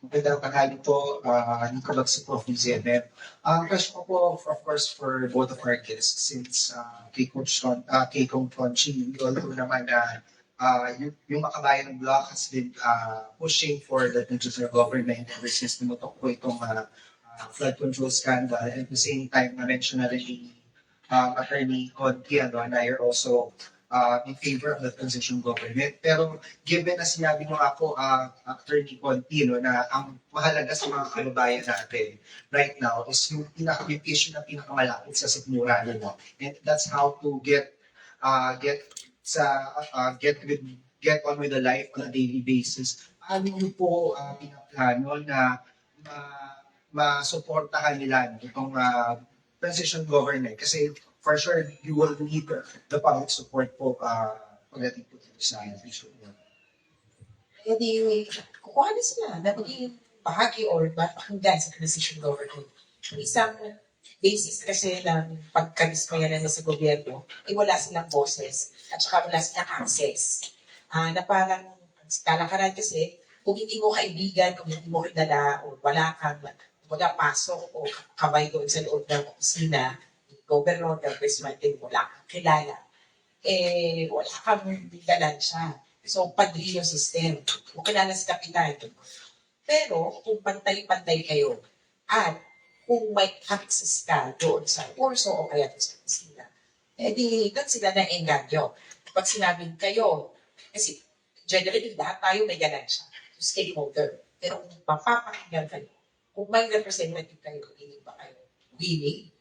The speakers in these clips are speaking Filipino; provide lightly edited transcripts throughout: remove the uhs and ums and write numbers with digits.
Magandang tanghali po, Nicolot sa Prof. ZMM. Ang question ko po, of course, for both of our guests, since kay Kong Conchi, we all know naman na yung Makabayan Bloc has been pushing for the digital government ever since tumutok po itong flood control scandal. And at the same time, na-mention na rin ni Attorney Conti na you're also in favor of the transition government. Pero given na sinabi mo ako, Attorney Conti, na ang mahalaga sa mga kababayan natin right now is yung issue na pinakamalapit sa sikmura nila. And that's how to get sa get on with the life on a daily basis. Paano niyo po pinaplano na masuportahan nila itong transition government? Kasi for sure, you will need the public support po pagdating po dito sa issue. Eh di, kukuha na sila na maging bahagi or pakinggan sa transition government. Ang isang basis kasi ng pagkadismayanan na sa gobyerno, ay wala silang boses at saka wala silang access. Na parang, kalakaran kasi, kung hindi mo kaibigan, kung hindi mo kilala, o wala kang pasok o kamay doon sa loob ng opisina, governor, ng presidente, wala kang kilala, wala kang bigalansya. So, padri yung system. Kung kilala si kapitan. Pero, kung pantay-pantay kayo, at kung may access ka doon sa kurso o kaya sa opisina, di doon sila na-enganyo. Pag sinabing kayo, kasi generally, lahat tayo may ganansya. So, stakeholder. Pero kung mapapakinggan kayo, kung may representative kayo, hindi ba kayo willing?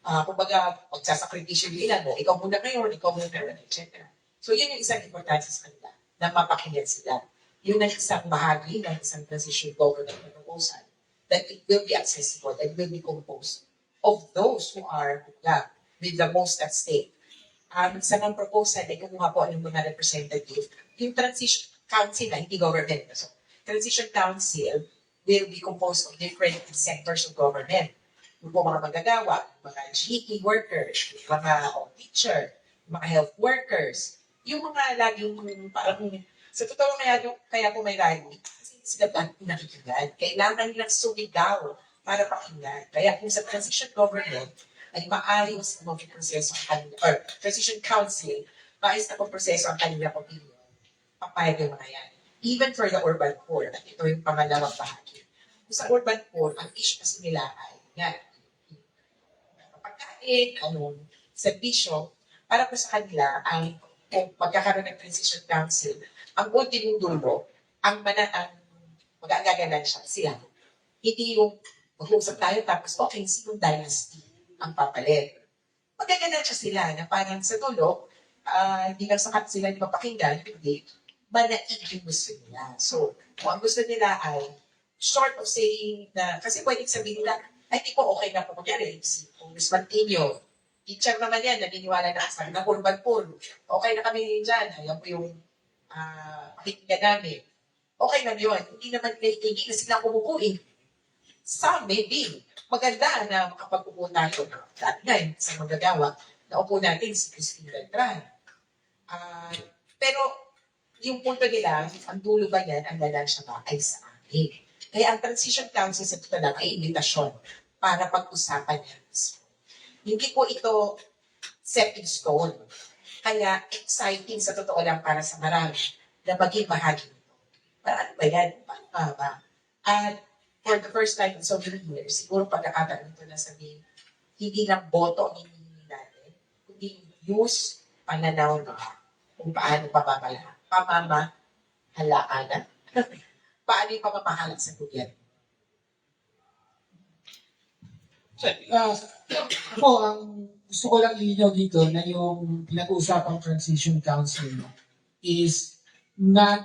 Kumbaga, magsasakritisyo nila mo, ikaw muna ngayon, etc. So, yun yung isang importansya sa kanila, na mapakinggan sila. Yun ang isang bahagi ng isang transition government proposal, that it will be accessible and will be composed of those who are with the most at stake. Sa ng proposal, ay kumuha po ang mga representative. Yung transition council na hindi government. So, transition council will be composed of different sectors of government. Yung po mga magagawa, mga GE workers, mga teacher, mga health workers, yung mga laging parang, sa totoo kaya po may rally, kasi sila pinakikinggan. Kailangan nilang sumigaw para pakinggan. Kaya kung sa transition government, ay maayos na proseso ang kanila, or transition council, maayos na proseso ang kanila opinion, papayag yung mga yan. Even for the urban poor, at ito yung pangalawang bahagi. Kung sa urban poor, ang issue kasi nila ay yan, pagkain, servisyo, para po sa kanila, kung magkakaroon ng transition council, ang ultimong dulo, ang mag-aagaganan siya. Hindi yung mag-uusap tayo tapos, okay, sinong dynasty ang papalit. Magaganan siya sila na parang sa dulo, hindi lang sakat sila di mapakinggan, hindi, manaig yung gusto nila. So, kung ang gusto nila ay short of saying na, kasi pwedeng sabihin nila, ay, di ko okay na po magyari. Si Miss Martinho, teacher naman yan, naniniwala na sa na urban pool. Okay na kami dyan. Ayan po yung pakikinggan namin. Okay na yun. Hindi naman hindi na silang kumukuin. Some maybe. Maganda na makapag-upo tayo. Dati nga yun, sa magagawa, naupo natin si Christine Beltran. Pero, yung punto nila, ang dulo ba yan, ang nalansya ba ay sa amin. Kaya ang Transition Council sa ito lang ay invitasyon para pag-usapan yan. Hindi po ito set in stone. Kaya exciting sa totoo lang para sa marami na maging bahagi nito. Ano ba yan? Paano ba? At for the first time in so many years, siguro pagkakataon nito na sabihin, hindi lang boto ang hinihingi natin, kundi use, pananaw na kung paano pamamahalaan paano yung pamamahala sa gobyerno? Ako, ang gusto ko lang ilinaw dito na yung pinag-uusapang Transition Council is not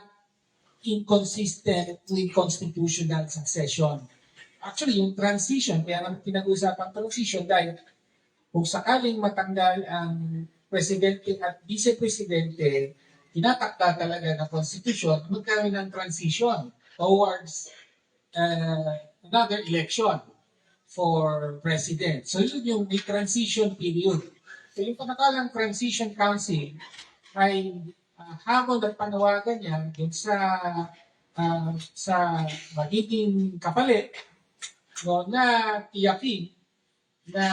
inconsistent with constitutional succession. Actually, yung transition, kaya ang pinag-uusapang transition dahil kung sakaling matanggal ang presidente at vice-presidente, tinatakda talaga ng constitution, magkaroon ng transition towards another election for president. So yun yung may transition period. So yung panakalang transition council ay hamon at panawagan niya dun sa sa magiging kapalit, no, na tiyakin na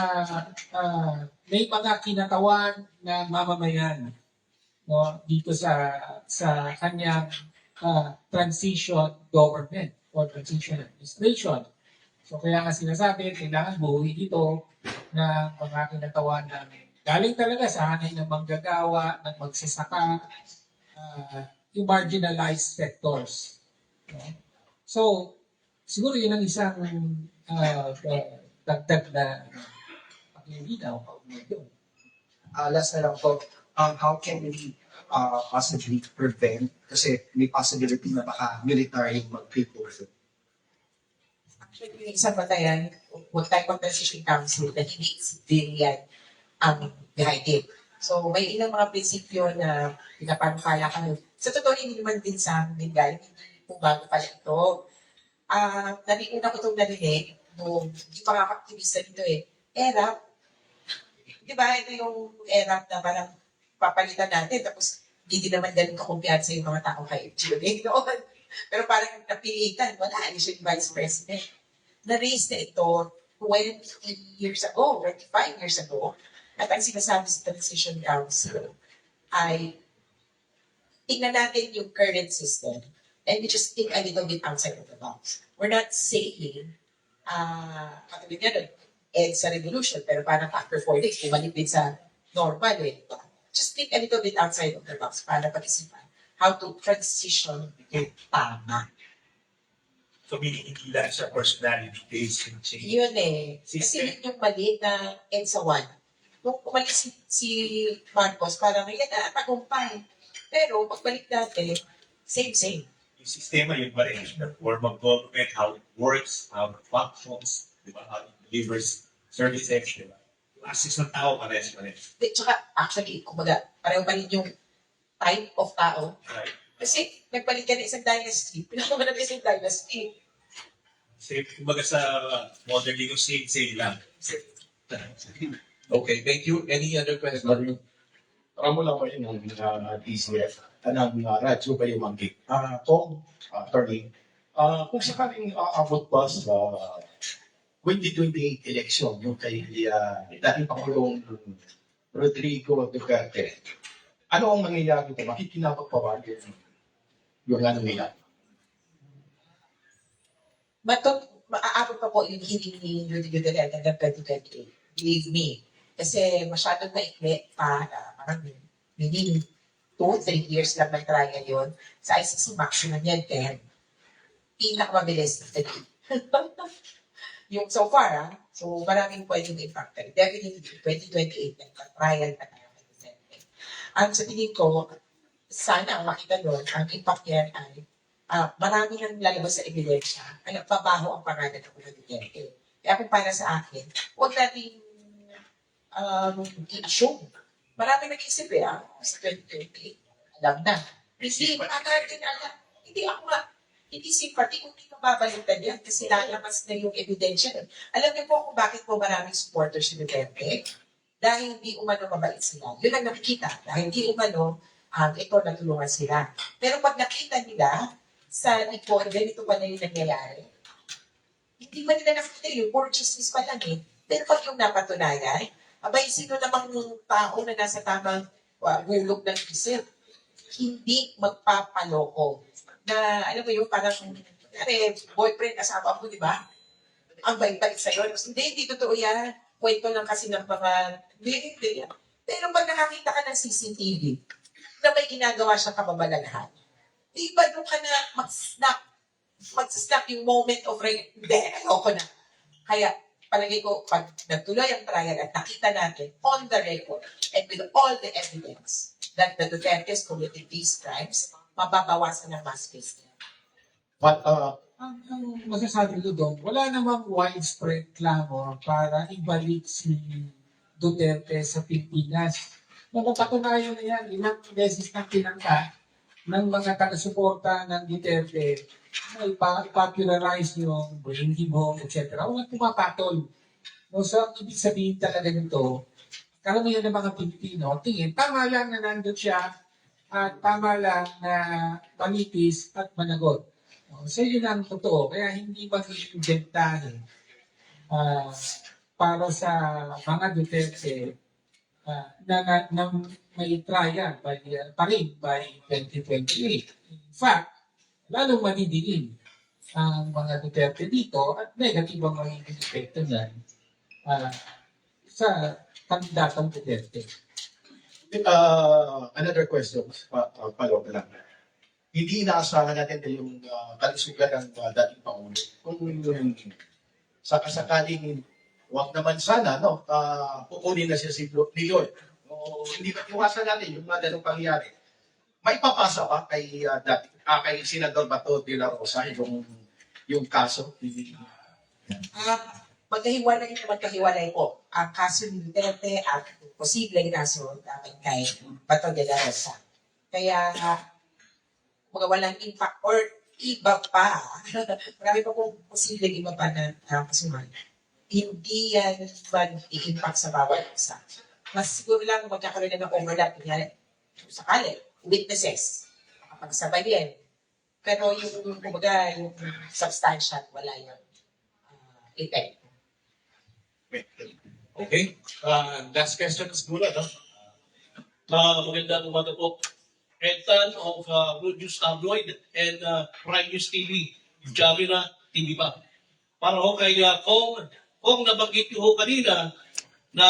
may mga kinatawan na mamamayan, no, dito sa kanyang transition government or transition administration. So kaya nga sinasabi, kailangan buuin ito ng mga kinatawan na galing talaga sa hanay ng manggagawa, ng magsasaka, yung marginalized sectors. No? So, siguro yun ang isang dagdag na paglilinaw. Last na lang po, how can we possibly prevent, kasi may possibility na baka military mag-take over. Actually, yung isang batayan, what type of transition council na hindi civilian ang behind it. So, may ilang mga prinsipyo na pinapanukala kami. Sa totoo, hindi naman din sa amin, guys. Hindi po bago pala ito. Narinig ko itong narinig nung hindi pa nga aktivista dito ERAP. Di ba, ito yung ERAP na parang papalitan natin. Tapos, hindi din naman ganun kakumpiyansa yung mga tao kay Julie noon. Pero parang napilitan, wala, hindi siya yung vice president. Na-raise na ito 20 years ago, 25 years ago. At ang sinasabi sa Transition Council ay tingnan natin yung current system and we just think a little bit outside of the box. We're not saying, katulad nga sa revolution, pero parang after 4 days, bumalik din sa normal Just think a little bit outside of the box para pag-isipan how to transition tama. So, meaning hindi lang sa personality-based change. Yun Kasi yun yung mali na EDSA 1. Nung umalis si Marcos, parang yan tagumpay. Pero pagbalik natin, same. Yung sistema yun pa rin, the form of government, how it works, how it functions, di ba? How it delivers services, di ba? Yung access ng tao, pares. Tsaka, actually, kumbaga, pareho pa rin yung type of tao. Right. Kasi nagpalit ka ng isang dynasty, pinakaman ng isang dynasty. Same, kumbaga sa modern legal, same lang. Okay, thank you. Any other questions? Parang mo lang ko yun ng TCF, ng radyo kayo manggig. Kung, attorney, kung sakaling aabot pa sa 2028 election, yung kay dating Pangulong Rodrigo Duterte, ano ang mangyayari ito? Makikinabot pa ba yung ano nila? Maaabot pa po yung hindi ni Rodrigo Duterte hanggang 2028. Believe me. Kasi masyadong maikli pa, parang within 2-3 years lang may trial yun. Sa ICC maximum yan, 10. Pinakamabilis na 3. Yung so far, so maraming pwedeng i-factor. Definitely, 2028 nagka-trial na tayo. Sa tingin ko, sana ang makita doon, ang impact yan ay marami nang lalabas sa ebidensya, kaya pabaho ang pangalan ng mga Duterte. Kaya kung para sa akin, huwag natin i-assume. Marami nag-isip sa 2028. Alam na. Hindi, natin alam. Hindi sympathy kung hindi mababalitan yan kasi lalabas na yung ebidensya. Alam niyo po kung bakit po maraming supporters si Duterte? Dahil hindi umano mabait sila. Yun ang nakikita. Dahil hindi umano ito natulungan sila. Pero pag nakita nila sa report, ganito pa na yung nangyayari. Hindi ba nila nakita yung purchases pa lang Pero pag yung napatunayan, abay, sino namang tao na nasa tamang hulog ng isip, hindi magpapaloko. Na, alam mo yung parang, boyfriend, asawa mo, di ba? Ang bait-bait sa'yo. Hindi totoo yan. Kwento lang kasi ng mga, hindi. Pero pag nakakita ka ng CCTV, na may ginagawa siyang kababalaghan, di ba doon ka na mag-snap yung moment of hindi, ako na. Kaya, palagay ko, pag nagtuloy ang trial at nakita natin on the record and with all the evidence that the Dutertes committed these crimes, mababawasan ng mass case. But ang masasabi ko doon, wala namang widespread clamor para ibalik si Duterte sa Pilipinas. Napapatunayan na yan, ilang beses na pinangka ng mga taga-suporta ng Duterte na ipopularize yung bring him home, etc. Walang pumapatol. No, so, ibig sabihin talaga nito, karamihan ng mga Pilipino, tingin, tama lang na nandun siya at tama lang na manipis at managot. So yun ang totoo. Kaya hindi magiging bentahe para sa mga Duterte na may trial pa rin by 2028. In fact, lalong madidiin ang mga Duterte dito at negative ang magiging epekto niyan sa kandidatong Duterte. Another question, follow lang. Hindi inaasahan natin na yung kalusugan ng dating Pangulo. Kung sakasakaling wag naman sana, no, kukunin na siya ni Lord. O, hindi ba iwasan natin yung mga ganong pangyayari. May papasa pa kay Senador Bato de la Rosa yung kaso? Magkahiwalay na magkahiwalay po ang kaso ni Duterte at posibleng kaso namin kay Bato de la Rosa. Kaya walang impact or iba pa. Marami pa pong posibleng iba pa na kasuhan. Hindi yan mag-i-impact sa bawat isa. Mas siguro lang magkakaroon na ng overlap niya sakali, witnesses, pagsabay din. Pero yung, kumbaga, yung substantial, wala yung effect. Okay. Last question is Gula, no? Magandang umaga po. Ethan of Good News Tabloid and Prime News TV, Jamila TV pa. Para ho kay kung nabanggit niyo ho kanina na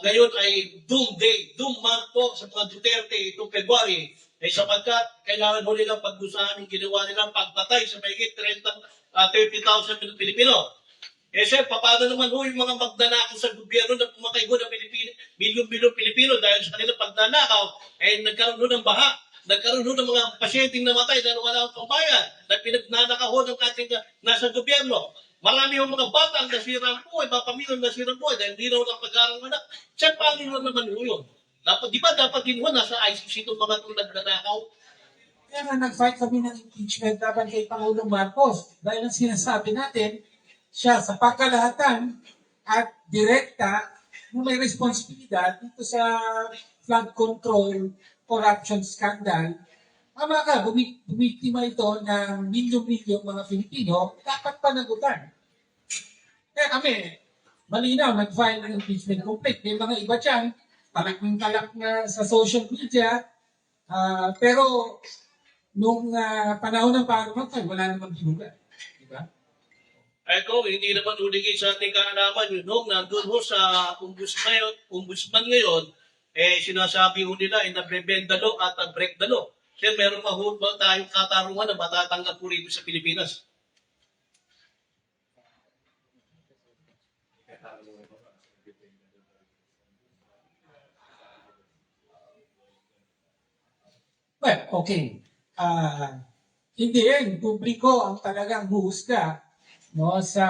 ngayon ay doom day, doom month po sa mga Duterte itong February, ay sapagkat kailangan ho nilang pag-usahan yung ginawa nilang pagpatay sa mahigit 30,000 Pilipino. Eh sir, paano naman ho yung mga magdanakaw sa gobyerno na pumatay ho ng milyon-milyon Pilipino dahil sa kanilang pagdanakaw, eh nagkaroon ho ng baha, nagkaroon ho ng mga pasyenteng namatay dahil wala akong pambayan, na pinagnanakaw ho ng ating nasa gobyerno. Marami ho mga bata ang nasirang po, mga pamilyang nasirang po dahil hindi raw ng pag-aaral ng anak. Sir, paano naman ho yun? Di ba dapat din ho nasa ICC itong mga itong nagnanakaw? Kaya nga nag-fight kami ng impeachment dapat kay Pangulong Marcos dahil ang sinasabi natin, siya sa pagkalahatan at direkta na may responsibilidad dito sa flood control corruption scandal. Tama ka, bumiktima ito ng milyon-milyon mga Pilipino, dapat panagutan. Kaya kami, malinaw, nag-file ng impeachment complaint. May mga iba dyan, talak na sa social media, pero nung panahon ng parliament, wala namang ginugat. Diba? Eko, hindi naman uligay sa ating kaalaman yun. Nung nandun ho sa ombudsman ngayon, eh sinasabi ho nila ay nabrebenda law at break the law. Sir, meron pa ho ba tayong katarungan na matatanggap po rito sa Pilipinas? Well, okay. In the end, publiko ang talagang huhusga no, sa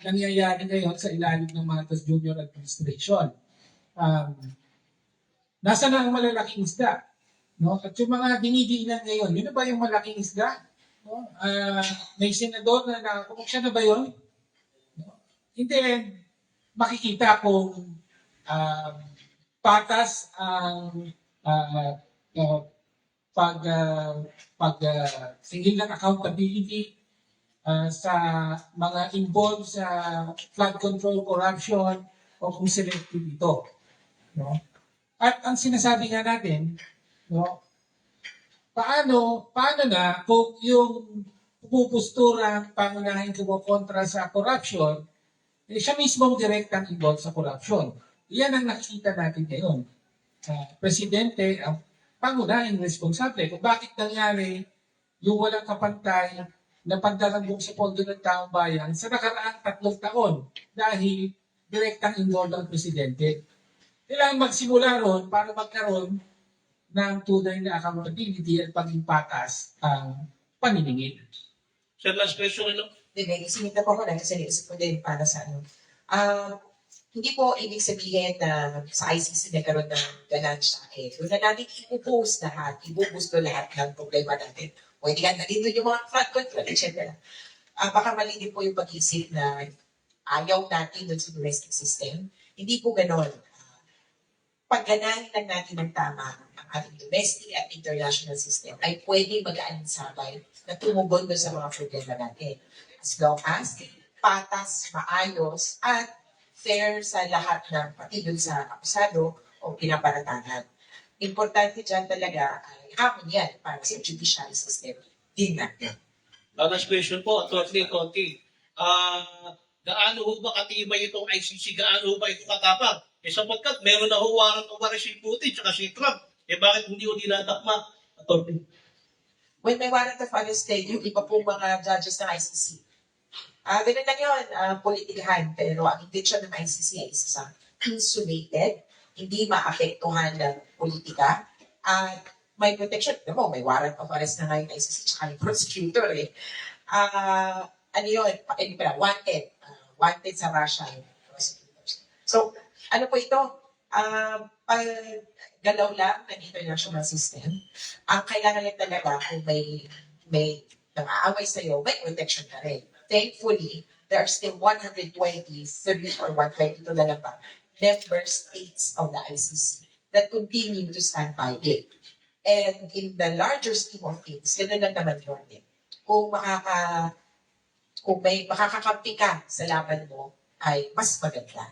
nangyayari ngayon sa ilalim ng Marcos Jr. administration. Nasa na ang malalaking isda? No? At yung mga dinidiinan ngayon, yun na ba yung malaking isda? No? May senador na nakakapag siya na ba yun? No? Hindi, makikita kung patas ang singil ng accountability sa mga involved sa flood control corruption o kung selective ito. No? At ang sinasabi nga natin, no, paano na kung yung pupusturang pangunahing kumukontra sa corruption, eh, siya mismo direktang involved sa corruption. Yan ang nakikita natin ngayon. Presidente ang pangunahing responsable kung bakit nangyari yung walang kapantay na pagdalagong sa pondo ng taong bayan sa nakaraang 3 taon dahil direktang involved ang presidente. Kailangan magsimula ron para magkaroon ng tunay na accountability at paging patas ang paniningil. Sir, last question, ano? May isinita po ako kasi naisip ko din para sa ano. Hindi po ibig sabihin na sa ICC nagkaroon ng ganansya. Doon na natin ibubuhos lahat ng problema natin. Pwede nga na dito yung mga flood control, etc. Baka mali din po yung pag-isip na ayaw natin doon sa domestic system. Hindi po ganon. pagganahin lang natin ng tama ang ating domestic at international system, ay pwede mag-aalinsabay na tumugon doon sa mga problema natin. As long as patas, maayos, at fair sa lahat ng pati doon sa akusado o pinaparatangan. Importante dyan talaga ay hamon yan para sa judicial system din natin. Last question po, Atty. Conti. Gaano ho ba katibay itong ICC? Gaano ho ba ito katapang? Sapagkat meron na ho warrant of arrest si Putin at si Trump. Bakit hindi ho dinatakma? Atty. When may warrant of arrest yung iba pong mga judges ng ICC. Ganun lang yun, politikahan. Pero ang intention ng ICC ay isa sa insulated, hindi maapektuhan ng politika, at may protection. Alam mo, may warrant of arrest na ngayon ng ICC tsaka yung prosecutor eh. Ano yun? Wanted. Wanted sa Russia yung prosecutors. So, ano po ito? Paggalaw lang ng international system, ang kailangan lang talaga kung may nang-aaway sa'yo, may protection ka rin. Thankfully, there are still 123 or 122 na lang ba member states of the ICC that continue to stand by it. And in the larger scheme of things, ganoon lang naman yun din. Kung may makakakampi ka sa laban mo, ay mas maganda.